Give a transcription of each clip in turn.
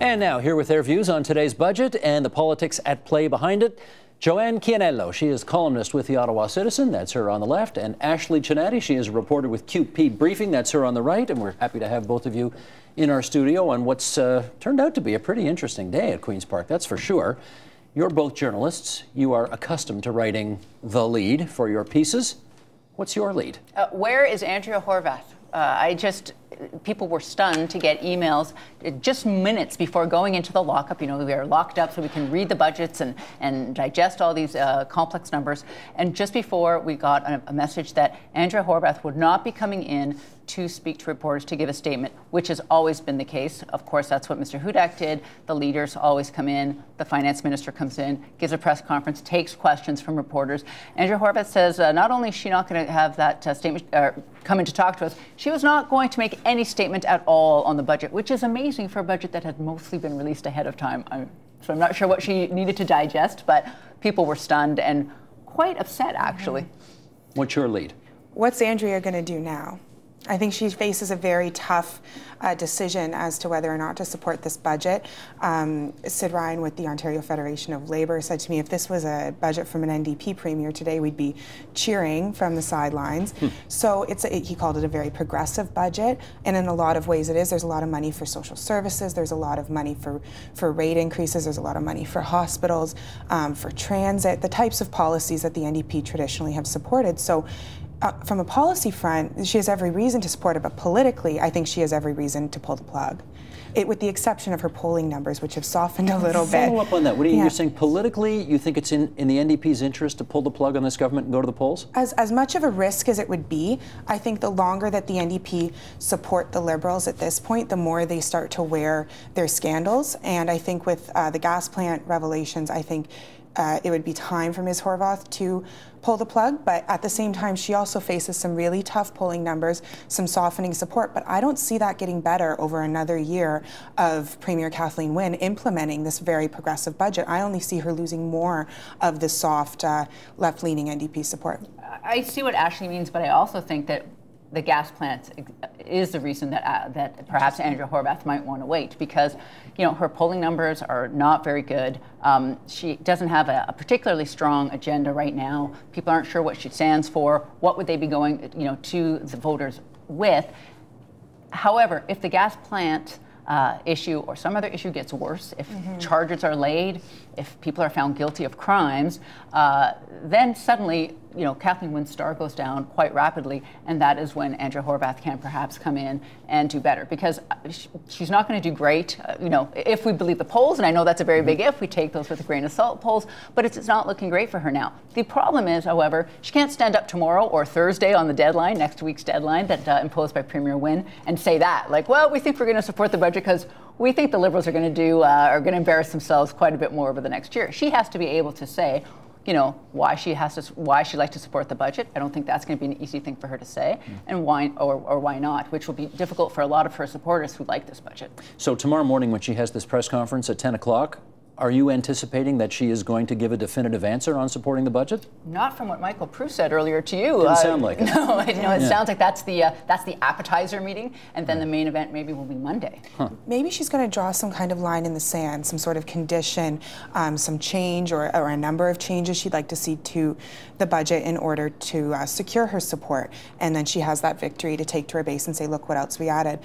And now, here with their views on today's budget and the politics at play behind it, Joanne Chianello. She is columnist with the Ottawa Citizen, that's her on the left, and Ashley Csanady. She is a reporter with QP Briefing, that's her on the right, and we're happy to have both of you in our studio on what's turned out to be a pretty interesting day at Queen's Park, that's for sure. You're both journalists. You are accustomed to writing the lead for your pieces. What's your lead? Where is Andrea Horwath? People were stunned to get emails just minutes before going into the lockup. You know, we are locked up so we can read the budgets and digest all these complex numbers. And just before, we got a message that Andrea Horwath would not be coming in to speak to reporters to give a statement, which has always been the case. Of course, that's what Mr. Hudak did. The leaders always come in. The finance minister comes in, gives a press conference, takes questions from reporters. Andrea Horwath says not only is she not going to have that statement come in to talk to us, she was not going to make any statement at all on the budget, which is amazing for a budget that had mostly been released ahead of time. So I'm not sure what she needed to digest, but people were stunned and quite upset, actually. What's your lead? What's Andrea going to do now? I think she faces a very tough decision as to whether or not to support this budget. Sid Ryan with the Ontario Federation of Labour said to me, if this was a budget from an NDP premier today, we'd be cheering from the sidelines. So he called it a very progressive budget, and in a lot of ways it is. There's a lot of money for social services, there's a lot of money for rate increases, there's a lot of money for hospitals, for transit, the types of policies that the NDP traditionally have supported. So from a policy front, she has every reason to support it, but politically, I think she has every reason to pull the plug. With the exception of her polling numbers, which have softened a little bit. Follow up on that. What are you, you're saying politically, you think it's in the NDP's interest to pull the plug on this government and go to the polls? As much of a risk as it would be, I think the longer that the NDP support the Liberals at this point, the more they start to wear their scandals. And I think with the gas plant revelations, I think it would be time for Ms. Horwath to pull the plug, but at the same time, she also faces some really tough polling numbers, some softening support, but I don't see that getting better over another year of Premier Kathleen Wynne implementing this very progressive budget. I only see her losing more of the soft, left-leaning NDP support. I see what Ashley means, but I also think that the gas plant is the reason that perhaps Andrea Horwath might want to wait, because her polling numbers are not very good. She doesn't have a particularly strong agenda right now. People aren't sure what she stands for. What would they be going to the voters with? However, if the gas plant issue or some other issue gets worse, if charges are laid, if people are found guilty of crimes, then suddenly Kathleen Wynne's star goes down quite rapidly, and that is when Andrea Horwath can perhaps come in and do better, because she's not going to do great, if we believe the polls, and I know that's a very big if, we take those with a grain of salt, polls, but it's not looking great for her now. The problem is, however, she can't stand up tomorrow or Thursday on the deadline, next week's deadline that imposed by Premier Wynne, and say that, like, well, we think we're going to support the budget because we think the Liberals are going to embarrass themselves quite a bit more over the next year. She has to be able to say, why she'd like to support the budget. I don't think that's going to be an easy thing for her to say, and why or why not, which will be difficult for a lot of her supporters who like this budget. So tomorrow morning, when she has this press conference at 10 o'clock, are you anticipating that she is going to give a definitive answer on supporting the budget? Not from what Michael Prue said earlier to you. Didn't sound like it. No, it sounds like that's the appetizer meeting, and then the main event maybe will be Monday. Maybe she's going to draw some kind of line in the sand, some sort of condition, some change or a number of changes she'd like to see to the budget in order to secure her support. And then she has that victory to take to her base and say, look what else we added.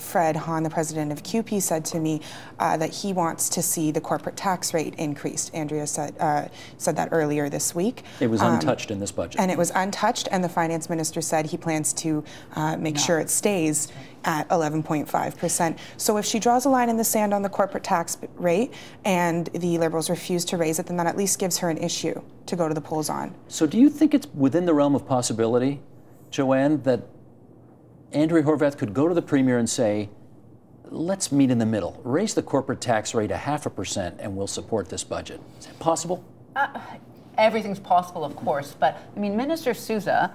Fred Hahn, the president of QP, said to me that he wants to see the corporate tax rate increased. Andrea said that earlier this week. It was untouched in this budget. And it was untouched, and the finance minister said he plans to make sure it stays at 11.5%. So if she draws a line in the sand on the corporate tax rate and the Liberals refuse to raise it, then that at least gives her an issue to go to the polls on. So do you think it's within the realm of possibility, Joanne, that Andrea Horwath could go to the Premier and say, let's meet in the middle, raise the corporate tax rate 0.5% and we'll support this budget? Is that possible? Everything's possible, of course, but I mean, Minister Sousa,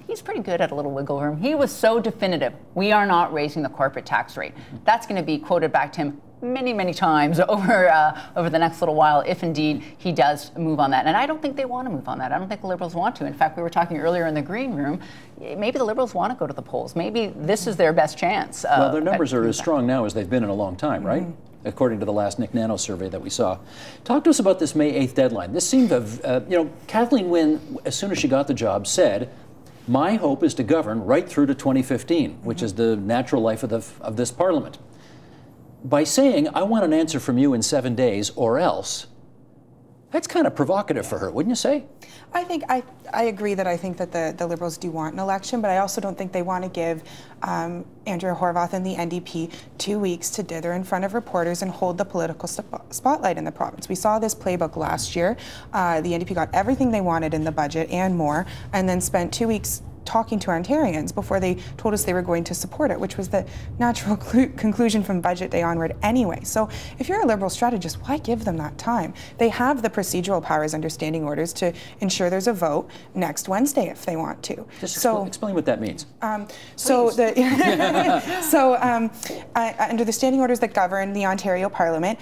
he's pretty good at a little wiggle room. He was so definitive, we are not raising the corporate tax rate. That's going to be quoted back to him many, many times over the next little while, if indeed he does move on that. And I don't think they want to move on that. I don't think the Liberals want to. In fact, we were talking earlier in the green room, maybe the Liberals want to go to the polls. Maybe this is their best chance. Well, their numbers are as strong now as they've been in a long time, right? According to the last Nick Nano survey that we saw. Talk to us about this May 8th deadline. This seemed to have, Kathleen Wynne, as soon as she got the job, said, my hope is to govern right through to 2015, which is the natural life of this parliament. By saying, I want an answer from you in 7 days or else, that's kind of provocative for her, wouldn't you say? I agree that I think that the Liberals do want an election, but I also don't think they want to give Andrea Horwath and the NDP 2 weeks to dither in front of reporters and hold the political spotlight in the province. We saw this playbook last year. The NDP got everything they wanted in the budget and more, and then spent 2 weeks talking to Ontarians before they told us they were going to support it, which was the natural conclusion from Budget Day onward anyway. So if you're a Liberal strategist, why give them that time? They have the procedural powers under standing orders to ensure there's a vote next Wednesday if they want to. Just explain what that means. Under the standing orders that govern the Ontario Parliament,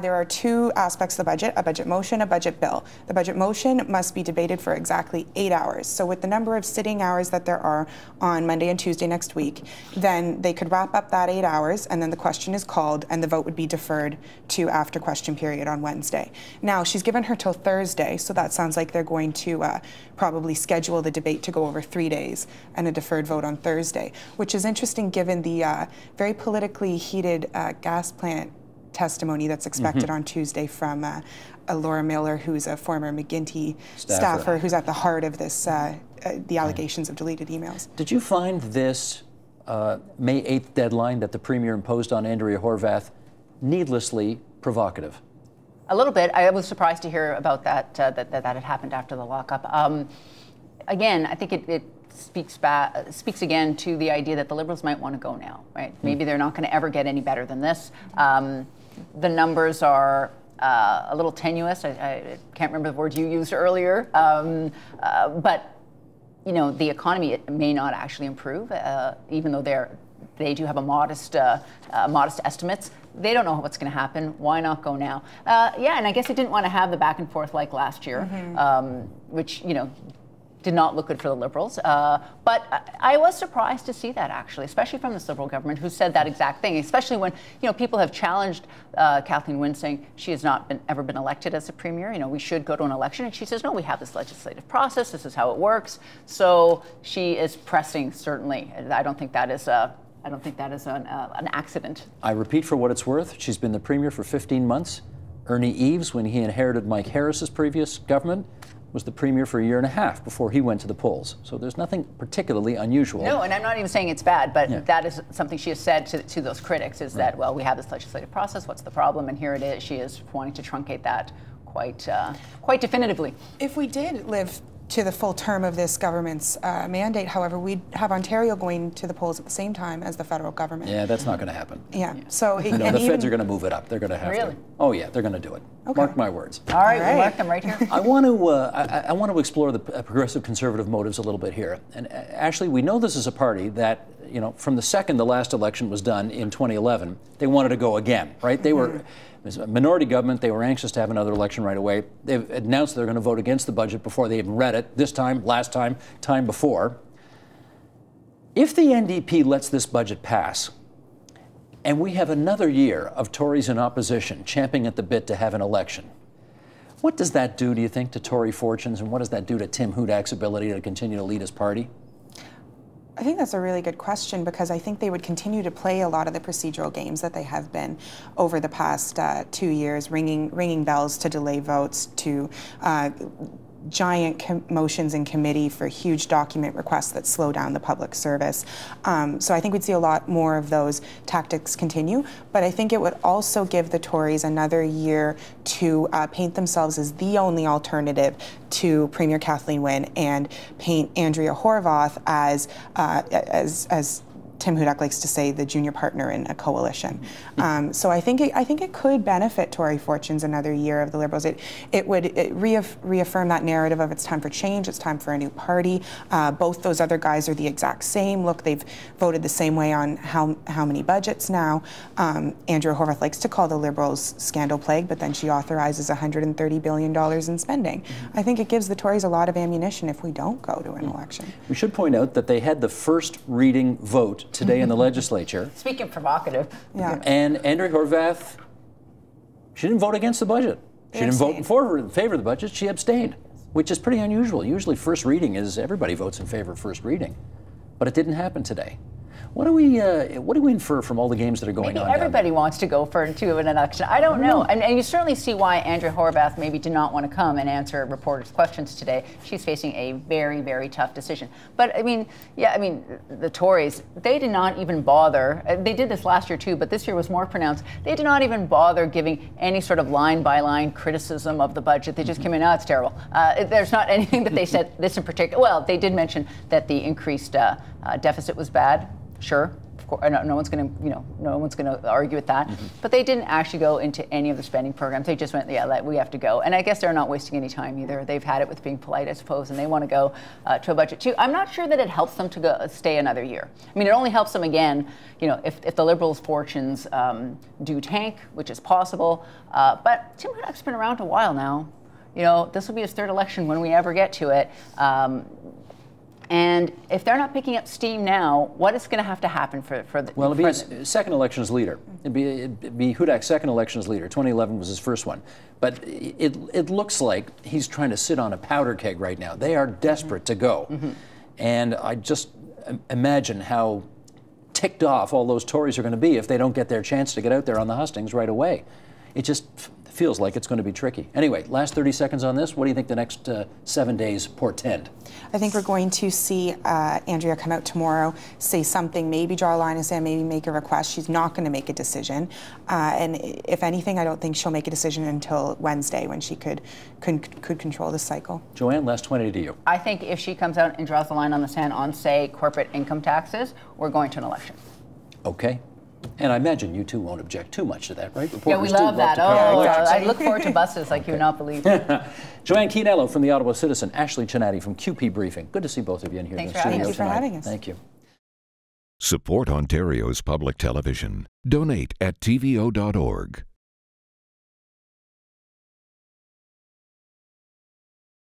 there are two aspects of the budget, a budget motion, a budget bill. The budget motion must be debated for exactly 8 hours. So with the number of sitting hours that there are on Monday and Tuesday next week, then they could wrap up that 8 hours and then the question is called and the vote would be deferred to after question period on Wednesday. Now, she's given her till Thursday, so that sounds like they're going to probably schedule the debate to go over 3 days and a deferred vote on Thursday, which is interesting given the very politically heated gas plant testimony that's expected on Tuesday from Laura Miller, who's a former McGuinty staffer who's at the heart of this, the allegations of deleted emails. Did you find this May 8th deadline that the Premier imposed on Andrea Horwath needlessly provocative? A little bit. I was surprised to hear about that, that had happened after the lockup. Again, I think it speaks again to the idea that the Liberals might want to go now, right? Maybe they're not going to ever get any better than this. The numbers are a little tenuous. I can't remember the word you used earlier, but the economy may not actually improve, even though they do have a modest estimates. They don't know what's going to happen. Why not go now? And I guess they didn't want to have the back and forth like last year, which did not look good for the Liberals. But I was surprised to see that, actually, especially from this Liberal government who said that exact thing, especially when people have challenged Kathleen Wynne, saying she has not ever been elected as a premier. We should go to an election. And she says, no, we have this legislative process. This is how it works. So she is pressing, certainly. I don't think that is an accident. I repeat for what it's worth, she's been the premier for 15 months. Ernie Eves, when he inherited Mike Harris's previous government, was the premier for a year and a half before he went to the polls. So there's nothing particularly unusual. No, and I'm not even saying it's bad, but that is something she has said to those critics, is that, well, we have this legislative process, what's the problem? And here it is, she is wanting to truncate that quite definitively. If we did live to the full term of this government's mandate, however, we'd have Ontario going to the polls at the same time as the federal government. Yeah, that's not going to happen. Yeah. So the feds are going to move it up. They're going to have to. Oh yeah, they're going to do it. Okay. Mark my words. All right, we'll mark them right here. I want to explore the progressive conservative motives a little bit here. And Ashley, we know this is a party that, from the second the last election was done in 2011, they wanted to go again, right? They were. It was a minority government. They were anxious to have another election right away. They've announced they're going to vote against the budget before they even read it, this time, last time, time before. If the NDP lets this budget pass, and we have another year of Tories in opposition champing at the bit to have an election, what does that do, you think, to Tory fortunes, and what does that do to Tim Hudak's ability to continue to lead his party? I think that's a really good question, because I think they would continue to play a lot of the procedural games that they have been over the past 2 years, ringing bells to delay votes, to giant motions in committee for huge document requests that slow down the public service. So I think we'd see a lot more of those tactics continue, but I think it would also give the Tories another year to paint themselves as the only alternative to Premier Kathleen Wynne and paint Andrea Horwath as Tim Hudak likes to say, the junior partner in a coalition. So I think it could benefit Tory fortunes another year of the Liberals. It would reaffirm that narrative of it's time for change, it's time for a new party. Both those other guys are the exact same. Look, they've voted the same way on how many budgets now. Andrea Horwath likes to call the Liberals scandal plague, but then she authorizes $130 billion in spending. I think it gives the Tories a lot of ammunition if we don't go to an election. We should point out that they had the first reading vote today in the legislature. Speaking provocative. Yeah. And Andrea Horwath, she didn't vote against the budget. She didn't vote in favor of the budget. She abstained, which is pretty unusual. Usually first reading is everybody votes in favor of first reading. But it didn't happen today. What do we infer from all the games that are going on? Maybe everybody wants to go to an election. I don't know. And you certainly see why Andrea Horwath maybe did not want to come and answer reporters' questions today. She's facing a very, very tough decision. But I mean, the Tories, they did not even bother. They did this last year too, but this year was more pronounced. They did not even bother giving any sort of line-by-line criticism of the budget. They just came in, it's terrible. There's not anything that they said this in particular. Well, they did mention that the increased deficit was bad. Sure, of course, no one's going to argue with that. But they didn't actually go into any of the spending programs. They just went, we have to go. And I guess they're not wasting any time either. They've had it with being polite, I suppose, and they want to go to a budget too. I'm not sure that it helps them to stay another year. I mean, it only helps them again, if the Liberals' fortunes do tank, which is possible. But Tim Hudak's been around a while now. This will be his third election when we ever get to it. And if they're not picking up steam now, what is going to have to happen for the... Well, it'd be his second election as leader. It'd be Hudak's second election as leader. 2011 was his first one. But it looks like he's trying to sit on a powder keg right now. They are desperate to go. And I just imagine how ticked off all those Tories are going to be if they don't get their chance to get out there on the hustings right away. It just feels like it's going to be tricky. Anyway, last 30 seconds on this. What do you think the next 7 days portend? I think we're going to see Andrea come out tomorrow, say something, maybe draw a line and say, maybe make a request. She's not going to make a decision. And if anything, I don't think she'll make a decision until Wednesday when she could control the cycle. Joanne, last 20 to you. I think if she comes out and draws the line on the sand on, say, corporate income taxes, we're going to an election. Okay. And I imagine you two won't object too much to that, right? Yeah, we love that. I look forward to buses like you would not believe. Joanne Chianello from the Ottawa Citizen, Ashley Csanady from QP Briefing. Good to see both of you in here. Thanks for having us. Thank you for having us. Thank you. Support Ontario's public television. Donate at tvo.org.